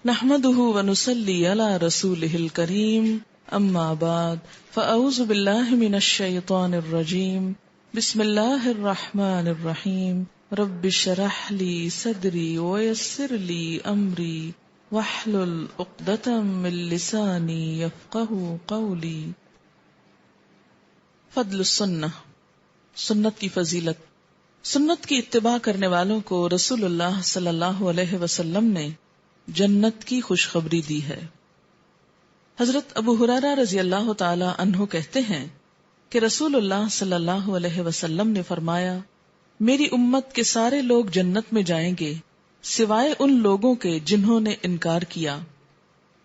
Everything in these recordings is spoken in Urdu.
نحمده ونصلي على رسوله الكريم اما بعد فاعوذ بالله من الشيطان الرجيم بسم الله الرحمن الرحيم رب اشرح لي صدري ويسر لي امري واحلل عقدة من لساني يفقهوا قولي. فضل السنہ، سنت کی فضیلت. سنت کی اتباع کرنے والوں کو رسول اللہ صلی اللہ علیہ وسلم نے جنت کی خوشخبری دی ہے. حضرت ابو ہریرہ رضی اللہ تعالی عنہ کہتے ہیں کہ رسول اللہ صلی اللہ علیہ وسلم نے فرمایا، میری امت کے سارے لوگ جنت میں جائیں گے سوائے ان لوگوں کے جنہوں نے انکار کیا.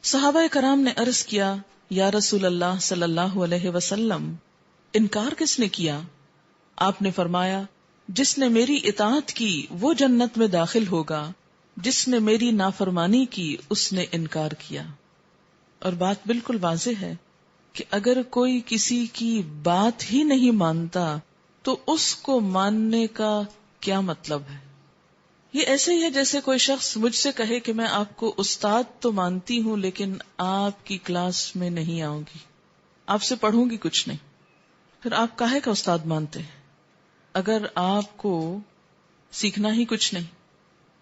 صحابہ کرام نے عرض کیا، یا رسول اللہ صلی اللہ علیہ وسلم، انکار کس نے کیا؟ آپ نے فرمایا، جس نے میری اطاعت کی وہ جنت میں داخل ہوگا، جس نے میری نافرمانی کی اس نے انکار کیا. اور بات بالکل واضح ہے کہ اگر کوئی کسی کی بات ہی نہیں مانتا تو اس کو ماننے کا کیا مطلب ہے؟ یہ ایسے ہی ہے جیسے کوئی شخص مجھ سے کہے کہ میں آپ کو استاد تو مانتی ہوں لیکن آپ کی کلاس میں نہیں آؤں گی، آپ سے پڑھوں گی کچھ نہیں. پھر آپ کاہے کا استاد مانتے ہیں اگر آپ کو سیکھنا ہی کچھ نہیں؟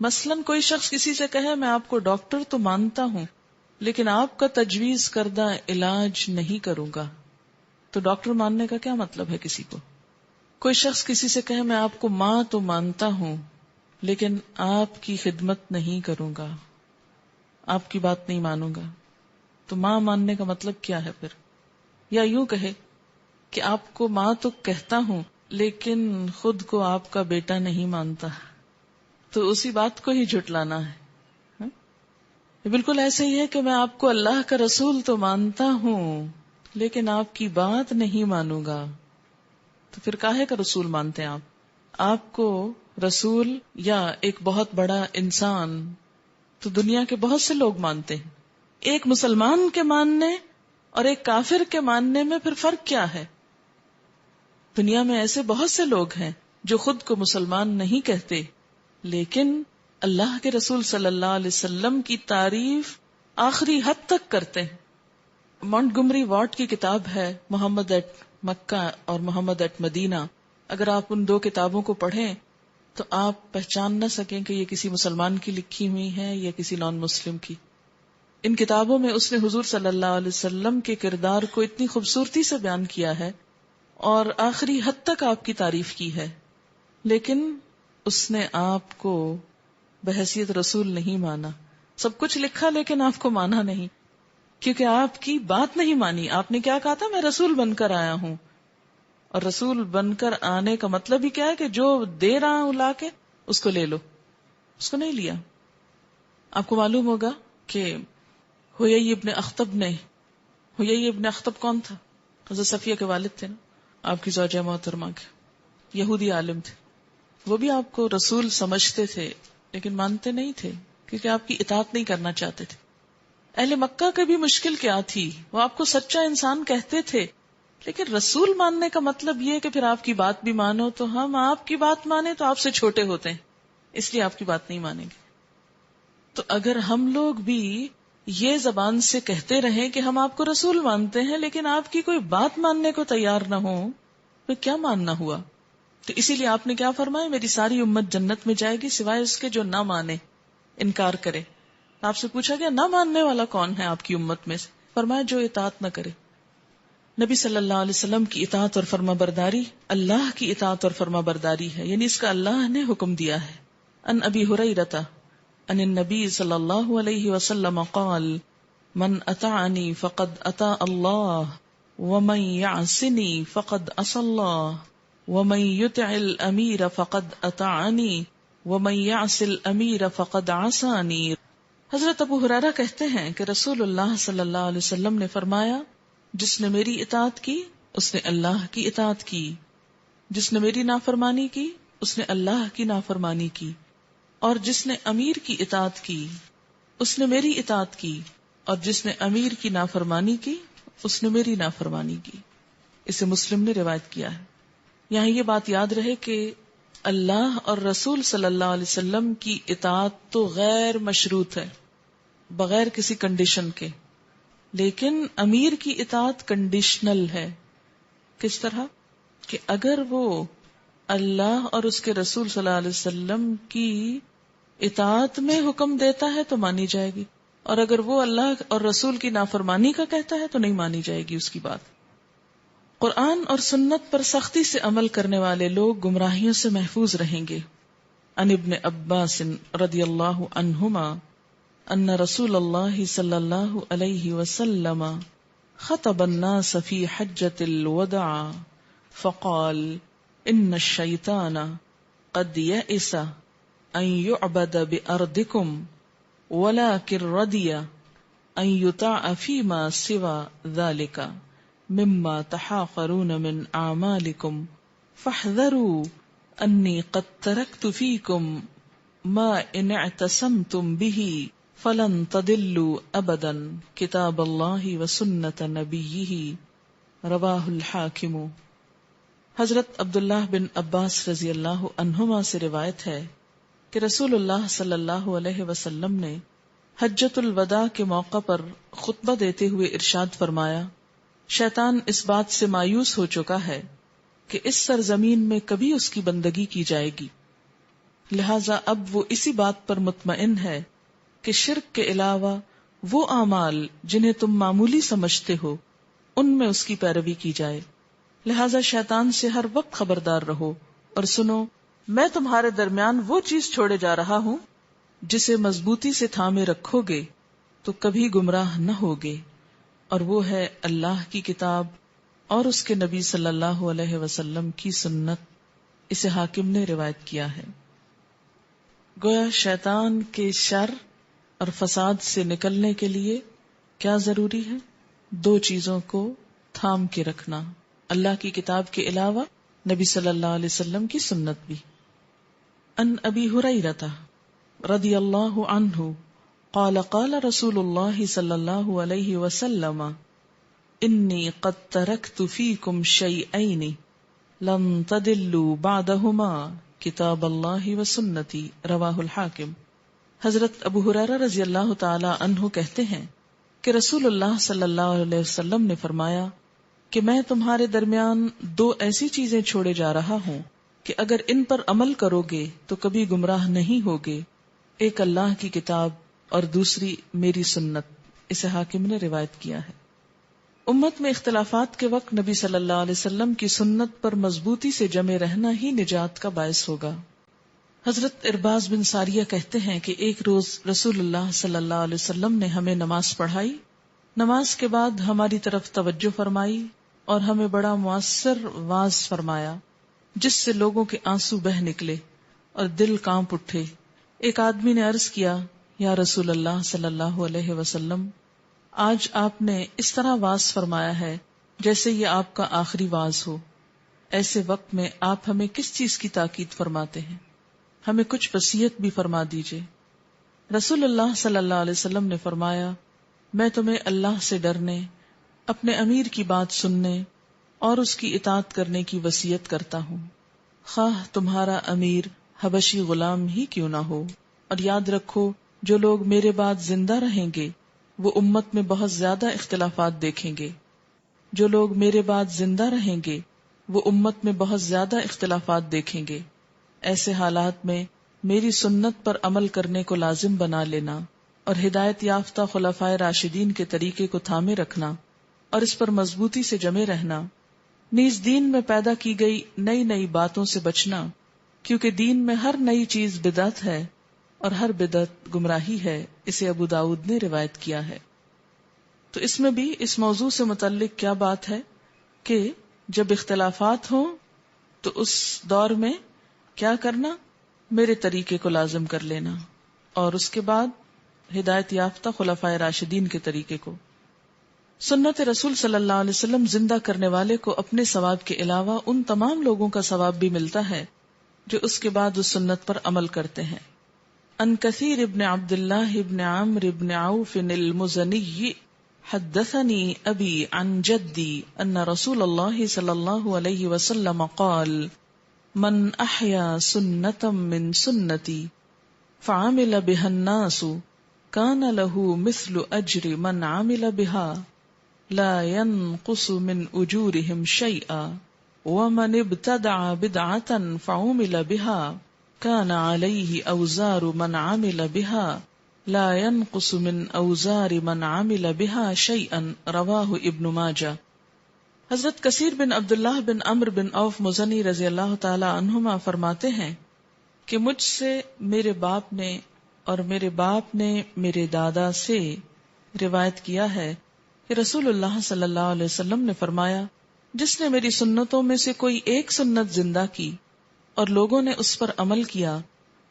مثلاً کوئی شخص کسی سے کہے میں آپ کو ڈاکٹر تو مانتا ہوں لیکن آپ کا تجویز کردہ علاج نہیں کروں گا، تو ڈاکٹر ماننے کا کیا مطلب ہے کسی کو؟ کوئی شخص کسی سے کہے میں آپ کو ماں تو مانتا ہوں لیکن آپ کی خدمت نہیں کروں گا، آپ کی بات نہیں مانوں گا، تو ماں ماننے کا مطلب کیا ہے پھر؟ یا یوں کہے کہ آپ کو ماں تو کہتا ہوں لیکن خود کو آپ کا بیٹا نہیں مانتا، تو اسی بات کو ہی جھٹلانا ہے. بالکل ایسے ہی ہے کہ میں آپ کو اللہ کا رسول تو مانتا ہوں لیکن آپ کی بات نہیں مانوں گا، تو پھر کاہے کا رسول مانتے ہیں آپ کو رسول یا ایک بہت بڑا انسان تو دنیا کے بہت سے لوگ مانتے ہیں. ایک مسلمان کے ماننے اور ایک کافر کے ماننے میں پھر فرق کیا ہے؟ دنیا میں ایسے بہت سے لوگ ہیں جو خود کو مسلمان نہیں کہتے لیکن اللہ کے رسول صلی اللہ علیہ وسلم کی تعریف آخری حد تک کرتے ہیں. مونٹگمری واٹ کی کتاب ہے محمد ایٹ مکہ اور محمد ایٹ مدینہ. اگر آپ ان دو کتابوں کو پڑھیں تو آپ پہچان نہ سکیں کہ یہ کسی مسلمان کی لکھی ہوئی ہیں یا کسی نان مسلم کی. ان کتابوں میں اس نے حضور صلی اللہ علیہ وسلم کے کردار کو اتنی خوبصورتی سے بیان کیا ہے اور آخری حد تک آپ کی تعریف کی ہے، لیکن اس نے آپ کو بحیثیت رسول نہیں مانا. سب کچھ لکھا لیکن آپ کو مانا نہیں، کیونکہ آپ کی بات نہیں مانی. آپ نے کیا کہا تھا؟ میں رسول بن کر آیا ہوں. اور رسول بن کر آنے کا مطلب ہی کیا ہے کہ جو دے رہا ہوں لا کے اس کو لے لو. اس کو نہیں لیا. آپ کو معلوم ہوگا کہ حیی ابن اخطب نے، حیی ابن اخطب کون تھا؟ حضرت صفیہ کے والد تھے نا، آپ کی زوجہ محترمہ کے. یہودی عالم تھے. وہ بھی آپ کو رسول سمجھتے تھے لیکن مانتے نہیں تھے کیونکہ آپ کی اطاعت نہیں کرنا چاہتے تھے. اہل مکہ کی بھی مشکل کیا تھی؟ وہ آپ کو سچا انسان کہتے تھے لیکن رسول ماننے کا مطلب یہ کہ پھر آپ کی بات بھی مانو. تو ہم آپ کی بات مانیں تو آپ سے چھوٹے ہوتے ہیں اس لیے آپ کی بات نہیں مانیں گے. تو اگر ہم لوگ بھی یہ زبان سے کہتے رہیں کہ ہم آپ کو رسول مانتے ہیں لیکن آپ کی کوئی بات ماننے کو تیار نہ ہو تو کیا ماننا ہوا؟ تو اسی لیے آپ نے کیا فرمایا؟ میری ساری امت جنت میں جائے گی سوائے اس کے جو نہ مانے، انکار کرے. آپ سے پوچھا گیا نہ ماننے والا کون ہے آپ کی امت میں سے؟ فرمایا جو اطاعت نہ کرے. نبی صلی اللہ علیہ وسلم کی اطاعت اور فرما برداری اللہ کی اطاعت اور فرما برداری ہے، یعنی اس کا اللہ نے حکم دیا ہے. ان ابی ہریرہ ان النبی صلی اللہ علیہ وسلم قال من اطاعنی فقد اطاع اللہ ومن یعصنی فقد عصی اللہ ومن یطع الامیر فقد اطاعنی ومن یعص الامیر فقد عصانی. حضرت ابو ہریرہ کہتے ہیں کہ رسول اللہ صلی اللہ علیہ وسلم نے فرمایا، جس نے میری اطاعت کی اس نے اللہ کی اطاعت کی، جس نے میری نافرمانی کی اس نے اللہ کی نافرمانی کی، اور جس نے امیر کی اطاعت کی اس نے میری اطاعت کی، اور جس نے امیر کی نافرمانی کی اس نے میری نافرمانی کی. اسے مسلم نے روایت کیا ہے. یہاں یہ بات یاد رہے کہ اللہ اور رسول صلی اللہ علیہ وسلم کی اطاعت تو غیر مشروط ہے. بغیر کسی کنڈیشن کے. لیکن امیر کی اطاعت کنڈیشنل ہے. کس طرح کہ اگر وہ اللہ اور اس کے رسول صلی اللہ علیہ وسلم کی اطاعت میں حکم دیتا ہے تو مانی جائے گی، اور اگر وہ اللہ اور رسول کی نافرمانی کا کہتا ہے تو نہیں مانی جائے گی اس کی بات. قرآن اور سنت پر سختی سے عمل کرنے والے لوگ گمراہیوں سے محفوظ رہیں گے. عن ابن عباس رضی اللہ عنہما ان رسول اللہ صلی اللہ علیہ وسلم خطب الناس فی حجۃ الوداع فقال ان الشیطان قد یئس ان یعبد بأرضکم ولكن رضی ان یطاع فیما سوى ذلک مما تحاقرون من اعمالکم فاحذروا انی قد ترکت فیکم ما ان اعتصمتم به فلن تضلوا ابدا کتاب اللہ و سنت نبیہ رواہ الحاکم. حضرت عبداللہ بن عباس رضی اللہ عنہما سے روایت ہے کہ رسول اللہ صلی اللہ علیہ وسلم نے حجۃ الوداع کے موقع پر خطبہ دیتے ہوئے ارشاد فرمایا، شیطان اس بات سے مایوس ہو چکا ہے کہ اس سرزمین میں کبھی اس کی بندگی کی جائے گی، لہذا اب وہ اسی بات پر مطمئن ہے کہ شرک کے علاوہ وہ اعمال جنہیں تم معمولی سمجھتے ہو ان میں اس کی پیروی کی جائے. لہذا شیطان سے ہر وقت خبردار رہو اور سنو، میں تمہارے درمیان وہ چیز چھوڑے جا رہا ہوں جسے مضبوطی سے تھامے رکھو گے تو کبھی گمراہ نہ ہوگے، اور وہ ہے اللہ کی کتاب اور اس کے نبی صلی اللہ علیہ وسلم کی سنت. اسے حاکم نے روایت کیا ہے. گویا شیطان کے شر اور فساد سے نکلنے کے لیے کیا ضروری ہے؟ دو چیزوں کو تھام کے رکھنا، اللہ کی کتاب کے علاوہ نبی صلی اللہ علیہ وسلم کی سنت بھی. ان ابی ہریرہ رضی اللہ عنہ قال قال رسول اللہ صلی اللہ علیہ وسلم انی قد ترکت فیکم شیئین لن تضلوا بعدہما کتاب اللہ و سنتی رواہ الحاکم. حضرت ابو ہریرہ رضی اللہ تعالی عنہ کہتے ہیں کہ رسول اللہ صلی اللہ علیہ وسلم نے فرمایا کہ میں تمہارے درمیان دو ایسی چیزیں چھوڑے جا رہا ہوں کہ اگر ان پر عمل کرو گے تو کبھی گمراہ نہیں ہوگے، ایک اللہ کی کتاب اور دوسری میری سنت. اسے حاکم نے روایت کیا ہے. امت میں اختلافات کے وقت نبی صلی اللہ علیہ وسلم کی سنت پر مضبوطی سے جمے رہنا ہی نجات کا باعث ہوگا. حضرت ارباز بن ساریہ کہتے ہیں کہ ایک روز رسول اللہ صلی اللہ علیہ وسلم نے ہمیں نماز پڑھائی. نماز کے بعد ہماری طرف توجہ فرمائی اور ہمیں بڑا مؤثر واعظ فرمایا جس سے لوگوں کے آنسو بہہ نکلے اور دل کانپ اٹھے. ایک آدمی نے عرض کیا، یا رسول اللہ صلی اللہ علیہ وسلم، آج آپ نے اس طرح واعظ فرمایا ہے جیسے یہ آپ کا آخری واعظ ہو. ایسے وقت میں آپ ہمیں کس چیز کی تاکید فرماتے ہیں؟ ہمیں کچھ وصیت بھی فرما دیجئے. رسول اللہ صلی اللہ علیہ وسلم نے فرمایا، میں تمہیں اللہ سے ڈرنے، اپنے امیر کی بات سننے اور اس کی اطاعت کرنے کی وصیت کرتا ہوں، خواہ تمہارا امیر حبشی غلام ہی کیوں نہ ہو. اور یاد رکھو، جو لوگ میرے بعد زندہ رہیں گے وہ امت میں بہت زیادہ اختلافات دیکھیں گے. جو لوگ میرے بعد زندہ رہیں گے وہ امت میں بہت زیادہ اختلافات دیکھیں گے. ایسے حالات میں میری سنت پر عمل کرنے کو لازم بنا لینا اور ہدایت یافتہ خلفائے راشدین کے طریقے کو تھامے رکھنا اور اس پر مضبوطی سے جمے رہنا. نیز دین میں پیدا کی گئی نئی نئی باتوں سے بچنا، کیونکہ دین میں ہر نئی چیز بدعت ہے اور ہر بدعت گمراہی ہے. اسے ابو داؤد نے روایت کیا ہے. تو اس میں بھی اس موضوع سے متعلق کیا بات ہے کہ جب اختلافات ہوں تو اس دور میں کیا کرنا؟ میرے طریقے کو لازم کر لینا اور اس کے بعد ہدایت یافتہ خلفائے راشدین کے طریقے کو. سنت رسول صلی اللہ علیہ وسلم زندہ کرنے والے کو اپنے ثواب کے علاوہ ان تمام لوگوں کا ثواب بھی ملتا ہے جو اس کے بعد اس سنت پر عمل کرتے ہیں. ان کثیر ابن عبداللہ ابن عمرو ابن عوف المزنی حدثنی ابی عن جدی ان رسول اللہ صلی اللہ علیہ وسلم قال من احیا سنتا من سنتی فعمل بها الناس کان لہ مثل اجر من عمل بها لا ينقص من اجورهم شیئا ومن ابتدع بدعة فعمل بها كان عليه اوزار من عمل بها لا ينقص من اوزار من عمل بها شيئا رواہ ابن ماجہ۔ حضرت کثیر بن عبداللہ بن عمرو بن عوف مزنی رضی اللہ تعالی عنہما فرماتے ہیں کہ مجھ سے میرے باپ نے اور میرے باپ نے میرے دادا سے روایت کیا ہے کہ رسول اللہ صلی اللہ علیہ وسلم نے فرمایا، جس نے میری سنتوں میں سے کوئی ایک سنت زندہ کی اور لوگوں نے اس پر عمل کیا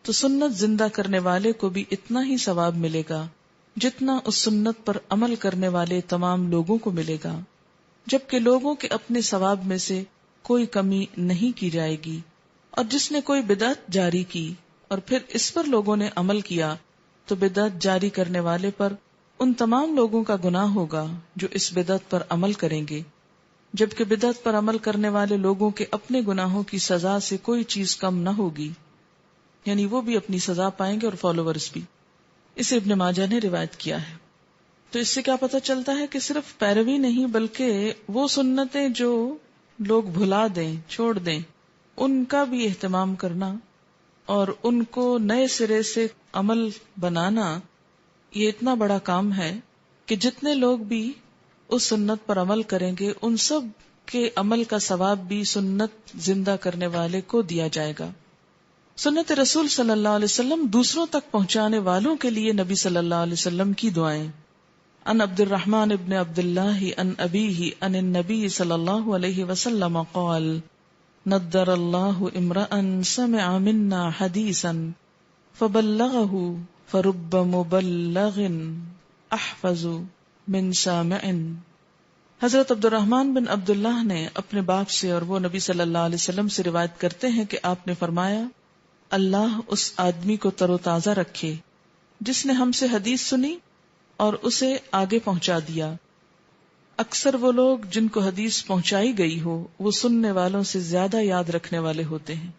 تو سنت زندہ کرنے والے کو بھی اتنا ہی ثواب ملے گا جتنا اس سنت پر عمل کرنے والے تمام لوگوں کو ملے گا، جبکہ لوگوں کے اپنے ثواب میں سے کوئی کمی نہیں کی جائے گی۔ اور جس نے کوئی بدعت جاری کی اور پھر اس پر لوگوں نے عمل کیا تو بدعت جاری کرنے والے پر ان تمام لوگوں کا گناہ ہوگا جو اس بدعت پر عمل کریں گے، جبکہ بدعت پر عمل کرنے والے لوگوں کے اپنے گناہوں کی سزا سے کوئی چیز کم نہ ہوگی، یعنی وہ بھی اپنی سزا پائیں گے اور فالوورز بھی۔ اسے ابن ماجہ نے روایت کیا ہے۔ تو اس سے کیا پتہ چلتا ہے کہ صرف پیروی نہیں بلکہ وہ سنتیں جو لوگ بھلا دیں، چھوڑ دیں، ان کا بھی اہتمام کرنا اور ان کو نئے سرے سے عمل بنانا، یہ اتنا بڑا کام ہے کہ جتنے لوگ بھی اس سنت پر عمل کریں گے ان سب کے عمل کا ثواب بھی سنت زندہ کرنے والے کو دیا جائے گا۔ سنت رسول صلی اللہ علیہ وسلم دوسروں تک پہنچانے والوں کے لیے نبی صلی اللہ علیہ وسلم کی دعائیں۔ عن عبد الرحمن ابن عبد اللہ عن ابیہ عن النبی صلی اللہ علیہ وسلم قال نضر اللہ امرأ سمع منا حدیثا فبلغه فرب مبلغ احفظ من سامع۔ حضرت عبد الرحمن بن عبداللہ نے اپنے باپ سے اور وہ نبی صلی اللہ علیہ وسلم سے روایت کرتے ہیں کہ آپ نے فرمایا، اللہ اس آدمی کو تر و تازہ رکھے جس نے ہم سے حدیث سنی اور اسے آگے پہنچا دیا۔ اکثر وہ لوگ جن کو حدیث پہنچائی گئی ہو وہ سننے والوں سے زیادہ یاد رکھنے والے ہوتے ہیں۔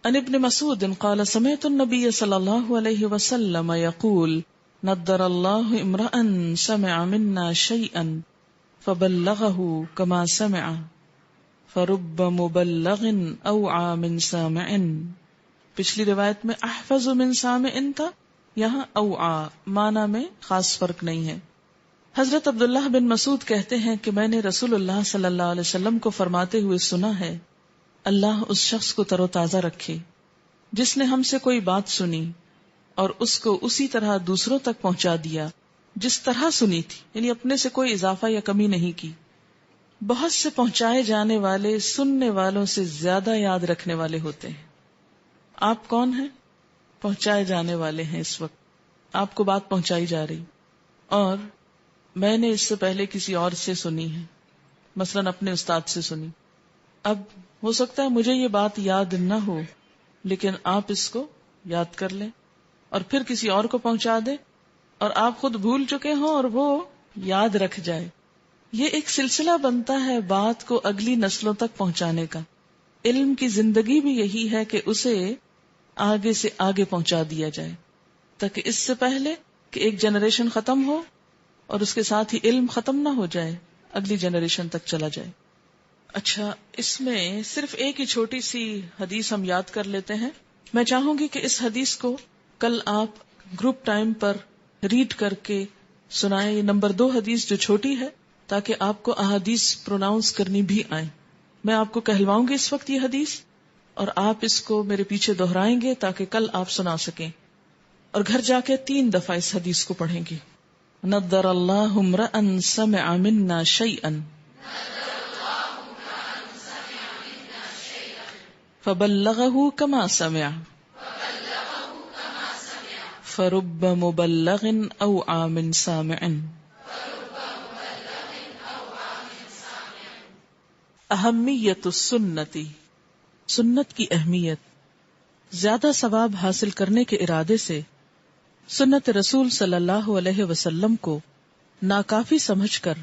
عن ابن مسعود قال سمعت النبی صلی اللہ علیہ وسلم یقول نضر اللہ امرأ سمع منا شیئا فبلغه كما سمع فرب مبلغ اوعى من سامع۔ پچھلی روایت میں احفظ من سامع تھا، یہاں اوعى، معنی میں خاص فرق نہیں ہے۔ حضرت عبداللہ بن مسعود کہتے ہیں کہ میں نے رسول اللہ صلی اللہ علیہ وسلم کو فرماتے ہوئے سنا ہے، اللہ اس شخص کو تر و تازہ رکھے جس نے ہم سے کوئی بات سنی اور اس کو اسی طرح دوسروں تک پہنچا دیا جس طرح سنی تھی، یعنی اپنے سے کوئی اضافہ یا کمی نہیں کی۔ بہت سے پہنچائے جانے والے سننے والوں سے زیادہ یاد رکھنے والے ہوتے ہیں۔ آپ کون ہیں؟ پہنچائے جانے والے ہیں۔ اس وقت آپ کو بات پہنچائی جا رہی اور میں نے اس سے پہلے کسی اور سے سنی ہے، مثلاً اپنے استاد سے سنی۔ اب ہو سکتا ہے مجھے یہ بات یاد نہ ہو لیکن آپ اس کو یاد کر لیں اور پھر کسی اور کو پہنچا دیں اور آپ خود بھول چکے ہوں اور وہ یاد رکھ جائے۔ یہ ایک سلسلہ بنتا ہے بات کو اگلی نسلوں تک پہنچانے کا۔ علم کی زندگی بھی یہی ہے کہ اسے آگے سے آگے پہنچا دیا جائے تاکہ اس سے پہلے کہ ایک جنریشن ختم ہو اور اس کے ساتھ ہی علم ختم نہ ہو جائے، اگلی جنریشن تک چلا جائے۔ اچھا، اس میں صرف ایک ہی چھوٹی سی حدیث ہم یاد کر لیتے ہیں۔ میں چاہوں گی کہ اس حدیث کو کل آپ گروپ ٹائم پر ریڈ کر کے سنائیں۔ یہ نمبر 2 حدیث جو چھوٹی ہے، تاکہ آپ کو احادیث پروناؤنس کرنی بھی آئیں۔ میں آپ کو کہلواؤں گی اس وقت یہ حدیث اور آپ اس کو میرے پیچھے دہرائیں گے تاکہ کل آپ سنا سکیں، اور گھر جا کے 3 دفعہ اس حدیث کو پڑھیں گے۔ نضر اللہ امرأ سمع منا شیئا فبلغه كما سمع فرب مبلغ اوعى من سامع۔ اہمیت السنت، سنت کی اہمیت۔ زیادہ ثواب حاصل کرنے کے ارادے سے سنت رسول صلی اللہ علیہ وسلم کو ناکافی سمجھ کر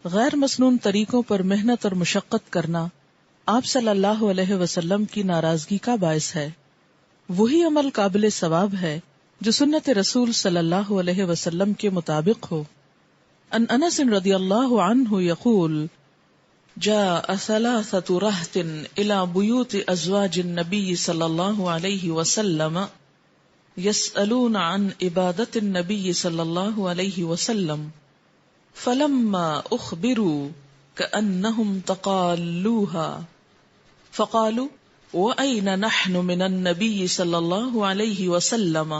غیر مسنون طریقوں پر محنت اور مشقت کرنا آپ صلی اللہ علیہ وسلم کی ناراضگی کا باعث ہے۔ وہی عمل قابل ثواب ہے جو سنت رسول صلی اللہ علیہ وسلم کے مطابق ہو. ان انس رضی اللہ عنہ یقول جاء ثلاثة رهط الى بيوت ازواج النبي صلی اللہ علیہ وسلم يسألون عن عبادة النبي صلی اللہ علیہ وسلم فلما اخبروا كأنهم تقالوها فقالوا وأين نحن من النبي صلی اللہ علیہ وسلم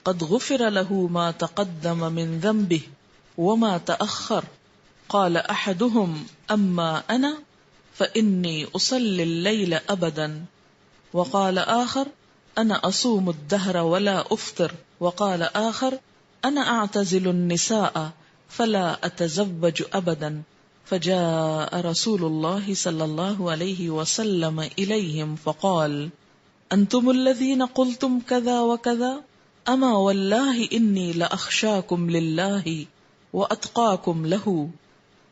قد غفر له ما تقدم من ذنبه وما تأخر. قال احدهم اما انا فاني اصلي الليل ابدا وقال آخر انا اصوم الدهر ولا افطر وقال آخر انا اعتزل النساء فلا اتزوج ابدا. فجاء رسول الله صلى الله عليه وسلم اليهم فقال انتم الذين قلتم كذا وكذا اما والله اني لاخشاكم لله واتقاكم له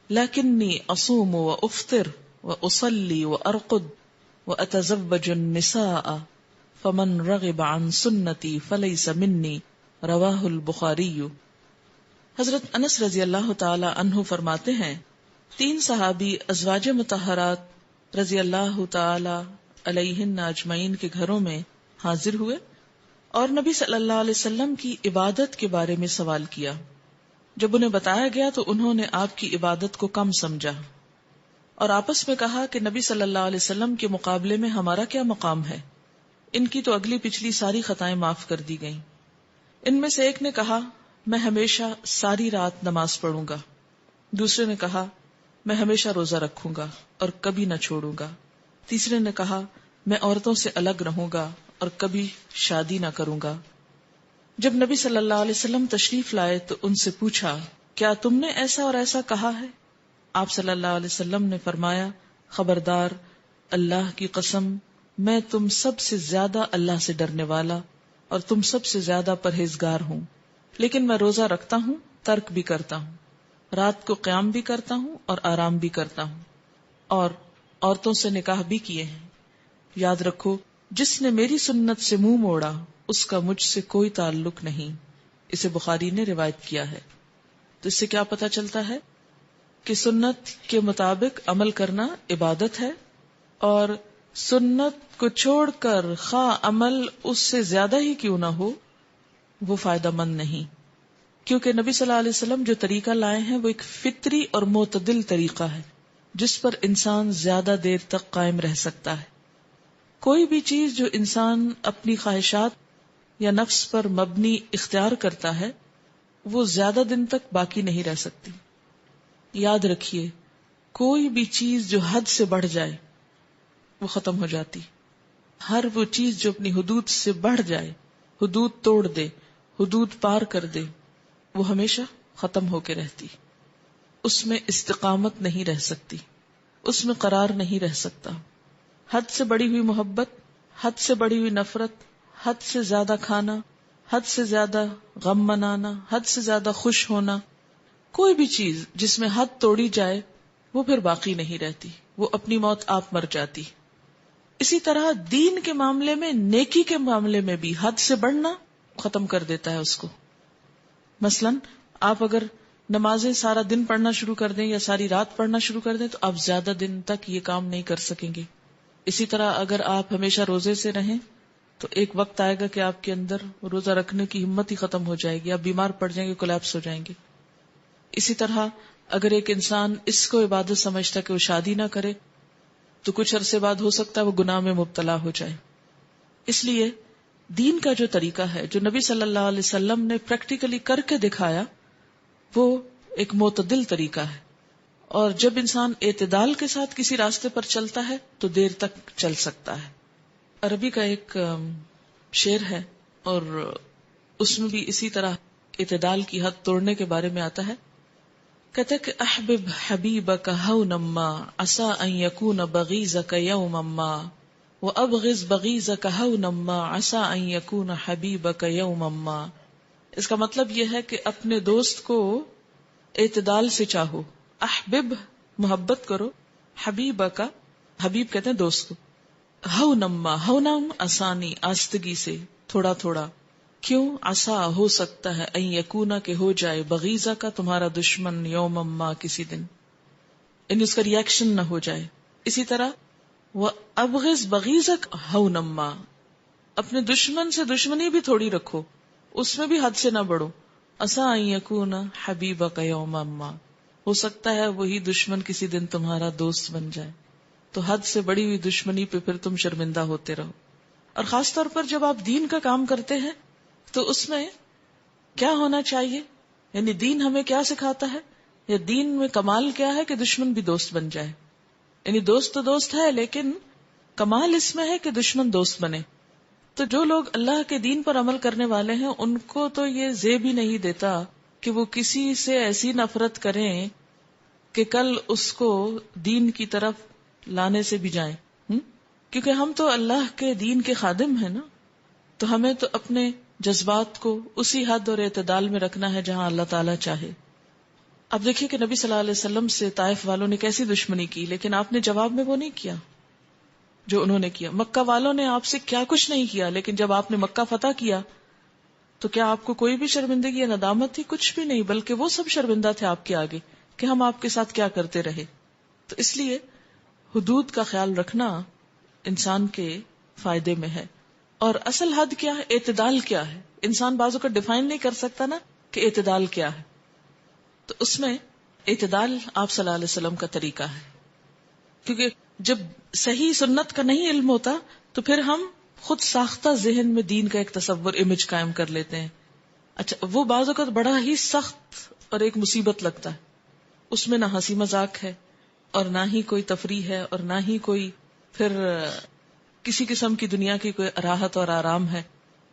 لكني اصوم وافطر واصلي وارقد واتزوج النساء فمن رغب عن سنتي فليس مني. رواہ البخاری. حضرت انس رضی اللہ تعالی عنہ فرماتے ہیں 3 صحابی ازواج مطہرات رضی اللہ تعالی علیہن اجمعین کے گھروں میں حاضر ہوئے اور نبی صلی اللہ علیہ وسلم کی عبادت کے بارے میں سوال کیا. جب انہیں بتایا گیا تو انہوں نے آپ کی عبادت کو کم سمجھا اور آپس میں کہا کہ نبی صلی اللہ علیہ وسلم کے مقابلے میں ہمارا کیا مقام ہے. ان کی تو اگلی پچھلی ساری خطائیں معاف کر دی گئیں. ان میں سے ایک نے کہا میں ہمیشہ ساری رات نماز پڑھوں گا. دوسرے نے کہا میں ہمیشہ روزہ رکھوں گا اور کبھی نہ چھوڑوں گا. تیسرے نے کہا میں عورتوں سے الگ رہوں گا اور کبھی شادی نہ کروں گا. جب نبی صلی اللہ علیہ وسلم تشریف لائے تو ان سے پوچھا کیا تم نے ایسا اور ایسا کہا ہے؟ آپ صلی اللہ علیہ وسلم نے فرمایا خبردار، اللہ کی قسم میں تم سب سے زیادہ اللہ سے ڈرنے والا اور تم سب سے زیادہ پرہیزگار ہوں، لیکن میں روزہ رکھتا ہوں، ترک بھی کرتا ہوں، رات کو قیام بھی کرتا ہوں اور آرام بھی کرتا ہوں، اور عورتوں سے نکاح بھی کیے ہیں. یاد رکھو جس نے میری سنت سے منہ موڑا اس کا مجھ سے کوئی تعلق نہیں. اسے بخاری نے روایت کیا ہے. تو اس سے کیا پتہ چلتا ہے کہ سنت کے مطابق عمل کرنا عبادت ہے، اور سنت کو چھوڑ کر خواہ عمل اس سے زیادہ ہی کیوں نہ ہو وہ فائدہ مند نہیں، کیونکہ نبی صلی اللہ علیہ وسلم جو طریقہ لائے ہیں وہ ایک فطری اور معتدل طریقہ ہے جس پر انسان زیادہ دیر تک قائم رہ سکتا ہے. کوئی بھی چیز جو انسان اپنی خواہشات یا نفس پر مبنی اختیار کرتا ہے وہ زیادہ دن تک باقی نہیں رہ سکتی. یاد رکھیے کوئی بھی چیز جو حد سے بڑھ جائے وہ ختم ہو جاتی. ہر وہ چیز جو اپنی حدود سے بڑھ جائے، حدود توڑ دے، حدود پار کر دے، وہ ہمیشہ ختم ہو کے رہتی. اس میں استقامت نہیں رہ سکتی، اس میں قرار نہیں رہ سکتا. حد سے بڑی ہوئی محبت، حد سے بڑی ہوئی نفرت، حد سے زیادہ کھانا، حد سے زیادہ غم منانا، حد سے زیادہ خوش ہونا، کوئی بھی چیز جس میں حد توڑی جائے وہ پھر باقی نہیں رہتی، وہ اپنی موت آپ مر جاتی. اسی طرح دین کے معاملے میں، نیکی کے معاملے میں بھی حد سے بڑھنا ختم کر دیتا ہے اس کو. مثلا آپ اگر نمازیں سارا دن پڑھنا شروع کر دیں یا ساری رات پڑھنا شروع کر دیں تو آپ زیادہ دن تک یہ کام نہیں کر سکیں گے. اسی طرح اگر آپ ہمیشہ روزے سے رہیں تو ایک وقت آئے گا کہ آپ کے اندر روزہ رکھنے کی ہمت ہی ختم ہو جائے گی، آپ بیمار پڑ جائیں گے، کولیپس ہو جائیں گے. اسی طرح اگر ایک انسان اس کو عبادت سمجھتا کہ وہ شادی نہ کرے تو کچھ عرصے بعد ہو سکتا ہے وہ گناہ میں مبتلا ہو جائے. اس لیے دین کا جو طریقہ ہے، جو نبی صلی اللہ علیہ وسلم نے پریکٹیکلی کر کے دکھایا، وہ ایک معتدل طریقہ ہے. اور جب انسان اعتدال کے ساتھ کسی راستے پر چلتا ہے تو دیر تک چل سکتا ہے. عربی کا ایک شعر ہے اور اس میں بھی اسی طرح اعتدال کی حد توڑنے کے بارے میں آتا ہے. کہتا ہے کہ احبب حبیبک ہونا ما عسى ان يكون بغيضك يوما ما وابغض بغيضك هونا ما عسى ان يكون حبيبك يوما ما. اس کا مطلب یہ ہے کہ اپنے دوست کو اعتدال سے چاہو. احبب محبت کرو، حبیبک حبیب کہتے ہیں دوست کو، ہونما ہونم آسانی آستگی سے، تھوڑا تھوڑا، کیوں؟ عسا ہو سکتا ہے، ان یکونا کہ ہو جائے، بغیزہ کا تمہارا دشمن، یوم ما کسی دن، یعنی اس کا ریئیکشن نہ ہو جائے. اسی طرح وہ ابغض بغیزک ہونما، اپنے دشمن سے دشمنی بھی تھوڑی رکھو، اس میں بھی حد سے نہ بڑھو. عسا ان یکون حبیبک یوم ما، ہو سکتا ہے وہی دشمن کسی دن تمہارا دوست بن جائے. تو حد سے بڑی ہوئی دشمنی پہ پھر تم شرمندہ ہوتے رہو. اور خاص طور پر جب آپ دین کا کام کرتے ہیں تو اس میں کیا ہونا چاہیے، یعنی دین ہمیں کیا سکھاتا ہے، یا دین میں کمال کیا ہے کہ دشمن بھی دوست بن جائے. یعنی دوست تو دوست ہے، لیکن کمال اس میں ہے کہ دشمن دوست بنے. تو جو لوگ اللہ کے دین پر عمل کرنے والے ہیں ان کو تو یہ زیب ہی نہیں دیتا کہ وہ کسی سے ایسی نفرت کریں کہ کل اس کو دین کی طرف لانے سے بھی جائیں. کیونکہ ہم تو اللہ کے دین کے خادم ہیں نا، تو ہمیں تو اپنے جذبات کو اسی حد اور اعتدال میں رکھنا ہے جہاں اللہ تعالیٰ چاہے. اب دیکھیے کہ نبی صلی اللہ علیہ وسلم سے طائف والوں نے کیسی دشمنی کی، لیکن آپ نے جواب میں وہ نہیں کیا جو انہوں نے کیا. مکہ والوں نے آپ سے کیا کچھ نہیں کیا، لیکن جب آپ نے مکہ فتح کیا تو کیا آپ کو کوئی بھی شرمندگی یا ندامت تھی؟ کچھ بھی نہیں، بلکہ وہ سب شرمندہ تھے آپ کے آگے کہ ہم آپ کے ساتھ کیا کرتے رہے. تو اس لیے حدود کا خیال رکھنا انسان کے فائدے میں ہے. اور اصل حد کیا ہے، اعتدال کیا ہے، انسان بعضوں کا ڈیفائن نہیں کر سکتا نا کہ اعتدال کیا ہے. تو اس میں اعتدال آپ صلی اللہ علیہ وسلم کا طریقہ ہے. کیونکہ جب صحیح سنت کا نہیں علم ہوتا تو پھر ہم خود ساختہ ذہن میں دین کا ایک تصور، امیج قائم کر لیتے ہیں. اچھا، وہ بعض اوقات بڑا ہی سخت اور ایک مصیبت لگتا ہے، اس میں نہ ہنسی مذاق ہے اور نہ ہی کوئی تفریح ہے اور نہ ہی کوئی پھر کسی قسم کی دنیا کی کوئی راحت اور آرام ہے.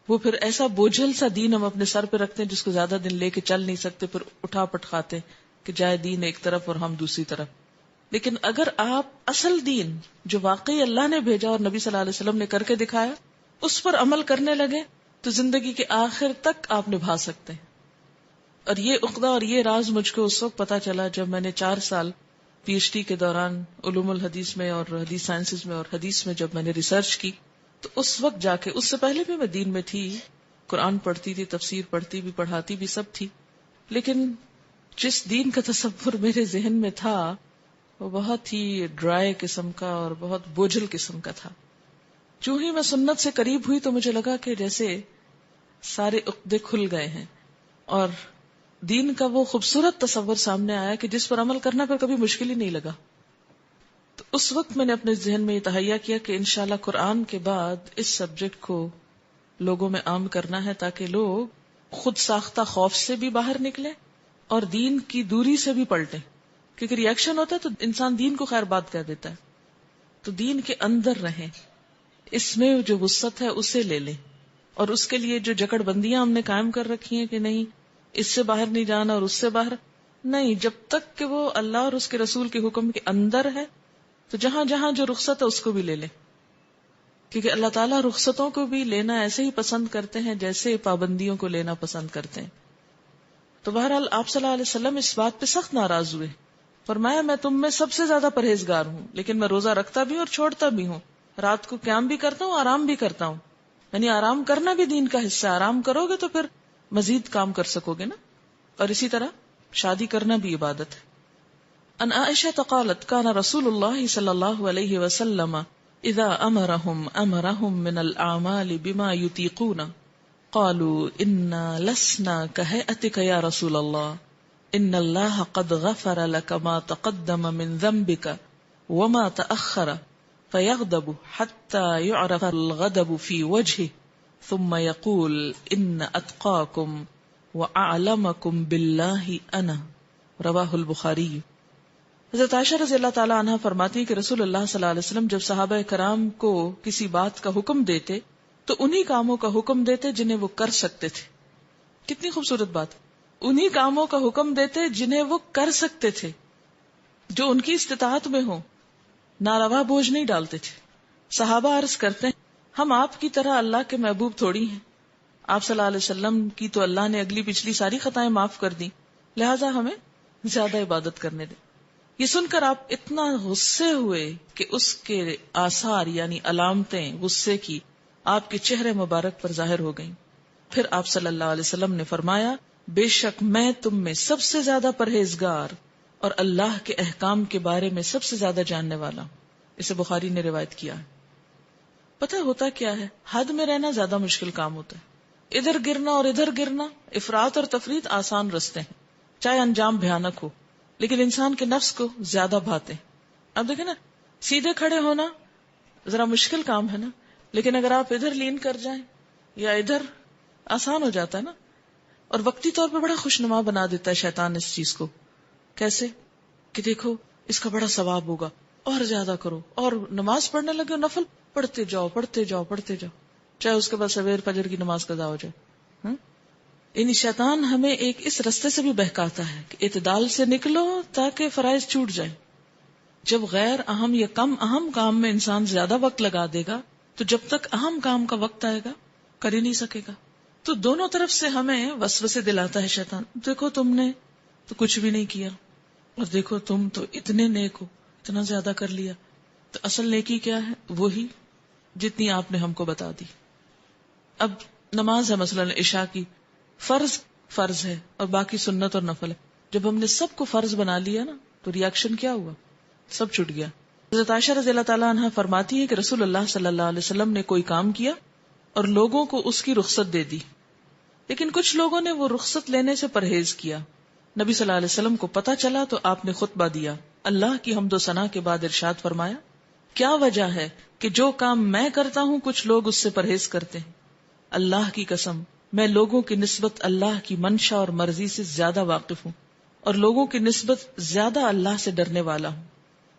وہ پھر ایسا بوجھل سا دین ہم اپنے سر پہ رکھتے ہیں جس کو زیادہ دن لے کے چل نہیں سکتے، پھر اٹھا پٹکھاتے کہ جائے دین ایک طرف اور ہم دوسری طرف. لیکن اگر آپ اصل دین جو واقعی اللہ نے بھیجا اور نبی صلی اللہ علیہ وسلم نے کر کے دکھایا اس پر عمل کرنے لگے تو زندگی کے آخر تک آپ نبھا سکتے ہیں. اور یہ عقدہ اور یہ راز مجھ کو اس وقت پتا چلا جب میں نے 4 سال پی ایچ ڈی کے دوران علوم الحدیث میں اور حدیث سائنسز میں اور حدیث میں جب میں نے ریسرچ کی تو اس وقت جا کے، اس سے پہلے بھی میں دین میں تھی، قرآن پڑھتی تھی، تفسیر پڑھتی بھی، پڑھاتی بھی، سب تھی، لیکن جس دین کا تصور میرے ذہن میں تھا وہ بہت ہی ڈرائی قسم کا اور بہت بوجھل قسم کا تھا. جو ہی میں سنت سے قریب ہوئی تو مجھے لگا کہ جیسے سارے عقدے کھل گئے ہیں اور دین کا وہ خوبصورت تصور سامنے آیا کہ جس پر عمل کرنا پھر کبھی مشکل ہی نہیں لگا. تو اس وقت میں نے اپنے ذہن میں یہ تہیہ کیا کہ انشاءاللہ قرآن کے بعد اس سبجیکٹ کو لوگوں میں عام کرنا ہے تاکہ لوگ خود ساختہ خوف سے بھی باہر نکلیں اور دین کی دوری سے بھی پلٹیں. کیونکہ ریئیکشن ہوتا ہے تو انسان دین کو خیر بات کہہ دیتا ہے. تو دین کے اندر رہیں، اس میں جو وسعت ہے اسے لے لیں، اور اس کے لیے جو جکڑ بندیاں ہم نے قائم کر رکھی ہیں کہ نہیں اس سے باہر نہیں جانا اور اس سے باہر نہیں، جب تک کہ وہ اللہ اور اس کے رسول کے حکم کے اندر ہے تو جہاں جہاں جو رخصت ہے اس کو بھی لے لیں. کیونکہ اللہ تعالیٰ رخصتوں کو بھی لینا ایسے ہی پسند کرتے ہیں جیسے پابندیوں کو لینا پسند کرتے ہیں. تو بہرحال آپ صلی اللہ علیہ وسلم اس بات پہ سخت ناراض ہوئے، فرمایا میں تم میں سب سے زیادہ پرہیزگار ہوں، لیکن میں روزہ رکھتا بھی ہوں اور چھوڑتا بھی ہوں، رات کو قیام بھی کرتا ہوں، آرام بھی کرتا ہوں. یعنی آرام کرنا بھی دین کا حصہ ہے، آرام کرو گے تو پھر مزید کام کر سکو گے نا. اور اسی طرح شادی کرنا بھی عبادت ہے. ان عائشہ قالت کان رسول اللہ صلی اللہ علیہ وسلم اذا امرهم من الاعمال بما يطيقون قالوا انا لسنا كهيئتك يا رسول الله ان الله قد غفر لك ما تقدم من ذنبك وما تأخر فيغضب حتى يعرف الغضب في وجهه ثم يقول ان اتقاكم وَأَعْلَمَكُمْ بِاللَّهِ أَنَا رواہ البخاری. حضرت عائشہ رضی اللہ تعالی عنہ فرماتی کہ رسول اللہ صلی اللہ علیہ وسلم جب صحابہ کرام کو کسی بات کا حکم دیتے تو انہی کاموں کا حکم دیتے جنہیں وہ کر سکتے تھے. کتنی خوبصورت بات، انہی کاموں کا حکم دیتے جنہیں وہ کر سکتے تھے، جو ان کی استطاعت میں ہو، ناروا بوجھ نہیں ڈالتے تھے. صحابہ عرض کرتے ہیں ہم آپ کی طرح اللہ کے محبوب تھوڑی ہیں، آپ صلی اللہ علیہ وسلم کی تو اللہ نے اگلی پچھلی ساری خطائیں معاف کر دی، لہٰذا ہمیں زیادہ عبادت کرنے دیں. یہ سن کر آپ اتنا غصے ہوئے کہ اس کے آثار یعنی علامتیں غصے کی آپ کے چہرے مبارک پر ظاہر ہو گئیں. پھر آپ صلی اللہ علیہ وسلم نے فرمایا بے شک میں تم میں سب سے زیادہ پرہیزگار اور اللہ کے احکام کے بارے میں سب سے زیادہ جاننے والا ہوں. اسے بخاری نے روایت کیا ہے. پتہ ہوتا کیا ہے، حد میں رہنا زیادہ مشکل کام ہوتا ہے. ادھر گرنا اور ادھر گرنا، افراط اور تفریط آسان رستے ہیں چاہے انجام بھیانک ہو، لیکن انسان کے نفس کو زیادہ بھاتے ہیں. اب دیکھیں نا، سیدھے کھڑے ہونا ذرا مشکل کام ہے نا، لیکن اگر آپ ادھر لین کر جائیں یا ادھر، آسان ہو جاتا ہے نا. اور وقتی طور پہ بڑا خوشنما بنا دیتا ہے شیطان اس چیز کو. کیسے کہ دیکھو اس کا بڑا ثواب ہوگا، اور زیادہ کرو، اور نماز پڑھنے لگے، نفل پڑھتے جاؤ پڑھتے جاؤ پڑھتے جاؤ، چاہے اس کے بعد سویر فجر کی نماز قضا ہو جائے. یعنی شیطان ہمیں ایک اس رستے سے بھی بہکاتا ہے کہ اعتدال سے نکلو تاکہ فرائض چھوٹ جائیں. جب غیر اہم یا کم اہم کام میں انسان زیادہ وقت لگا دے گا تو جب تک اہم کام کا وقت آئے گا کر ہی نہیں سکے گا. تو دونوں طرف سے ہمیں وسوسے دلاتا ہے شیطان. دیکھو تم نے تو کچھ بھی نہیں کیا، اور دیکھو تم تو اتنے نیک ہو، اتنا زیادہ کر لیا. تو اصل نیکی کیا ہے؟ وہی جتنی آپ نے ہم کو بتا دی. اب نماز ہے مثلا عشاء کی، فرض ہے اور باقی سنت اور نفل ہے. جب ہم نے سب کو فرض بنا لیا نا تو ریاکشن کیا ہوا؟ سب چھٹ گیا. حضرت عائشہ رضی اللہ تعالیٰ عنہ فرماتی ہے کہ رسول اللہ صلی اللہ علیہ وسلم نے کوئی کام کیا اور لوگوں کو اس کی رخصت دے دی، لیکن کچھ لوگوں نے وہ رخصت لینے سے پرہیز کیا. نبی صلی اللہ علیہ وسلم کو پتہ چلا تو آپ نے خطبہ دیا. اللہ کی حمد و ثنا کے بعد ارشاد فرمایا، کیا وجہ ہے کہ جو کام میں کرتا ہوں کچھ لوگ اس سے پرہیز کرتے ہیں؟ اللہ کی قسم میں لوگوں کی نسبت اللہ کی منشا اور مرضی سے زیادہ واقف ہوں اور لوگوں کی نسبت زیادہ اللہ سے ڈرنے والا ہوں.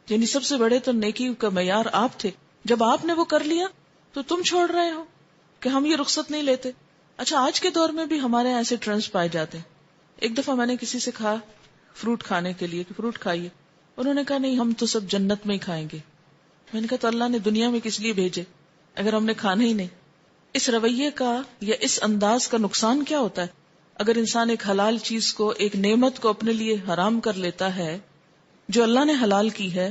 یعنی سب سے بڑے تو نیکی کا معیار آپ تھے، جب آپ نے وہ کر لیا تو تم چھوڑ رہے ہو کہ ہم یہ رخصت نہیں لیتے. اچھا آج کے دور میں بھی ہمارے ایسے ٹرینڈز پائے جاتے ہیں. ایک دفعہ میں نے کسی سے کہا فروٹ کھانے کے لیے کہ فروٹ کھائیے، انہوں نے کہا نہیں ہم تو سب جنت میں ہی کھائیں گے. میں نے کہا تو اللہ نے دنیا میں کس لیے بھیجے اگر ہم نے کھانا ہی نہیں؟ اس رویے کا یا اس انداز کا نقصان کیا ہوتا ہے؟ اگر انسان ایک حلال چیز کو، ایک نعمت کو اپنے لیے حرام کر لیتا ہے جو اللہ نے حلال کی ہے،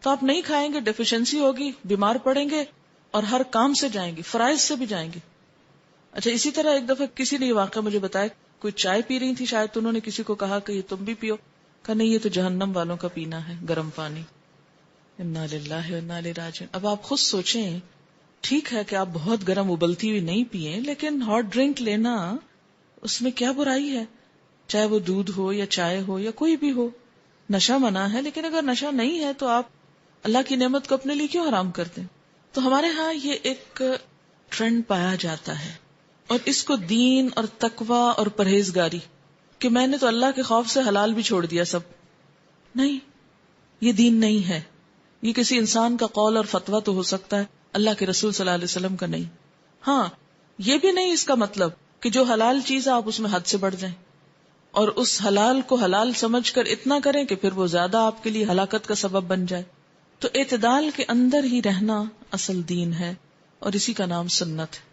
تو آپ نہیں کھائیں گے، ڈیفیشنسی ہوگی، بیمار پڑیں گے اور ہر کام سے جائیں گے، فرائض سے بھی جائیں گے. اچھا اسی طرح ایک دفعہ کسی نے یہ واقعہ مجھے بتایا، کوئی چائے پی رہی تھی شاید، تو انہوں نے کسی کو کہا کہ یہ تم بھی پیو. کہا نہیں یہ تو جہنم والوں کا پینا ہے، گرم پانی. انا للہ و انا الیہ راجعون. اب آپ خود سوچیں، ٹھیک ہے کہ آپ بہت گرم ابلتی ہوئی نہیں پیئیں، لیکن ہاٹ ڈرنک لینا اس میں کیا برائی ہے؟ چاہے وہ دودھ ہو یا چائے ہو یا کوئی بھی ہو، نشہ منع ہے. لیکن اگر نشہ نہیں ہے تو آپ اللہ کی نعمت کو اپنے لیے کیوں حرام کرتے ہیں؟ تو ہمارے ہاں یہ ایک ٹرینڈ پایا جاتا ہے، اور اس کو دین اور تقوی اور پرہیزگاری، کہ میں نے تو اللہ کے خوف سے حلال بھی چھوڑ دیا سب. نہیں، یہ دین نہیں ہے. یہ کسی انسان کا قول اور فتویٰ تو ہو سکتا ہے، اللہ کے رسول صلی اللہ علیہ وسلم کا نہیں. ہاں یہ بھی نہیں اس کا مطلب کہ جو حلال چیز ہے آپ اس میں حد سے بڑھ جائیں اور اس حلال کو حلال سمجھ کر اتنا کریں کہ پھر وہ زیادہ آپ کے لیے ہلاکت کا سبب بن جائے. تو اعتدال کے اندر ہی رہنا اصل دین ہے، اور اسی کا نام سنت ہے.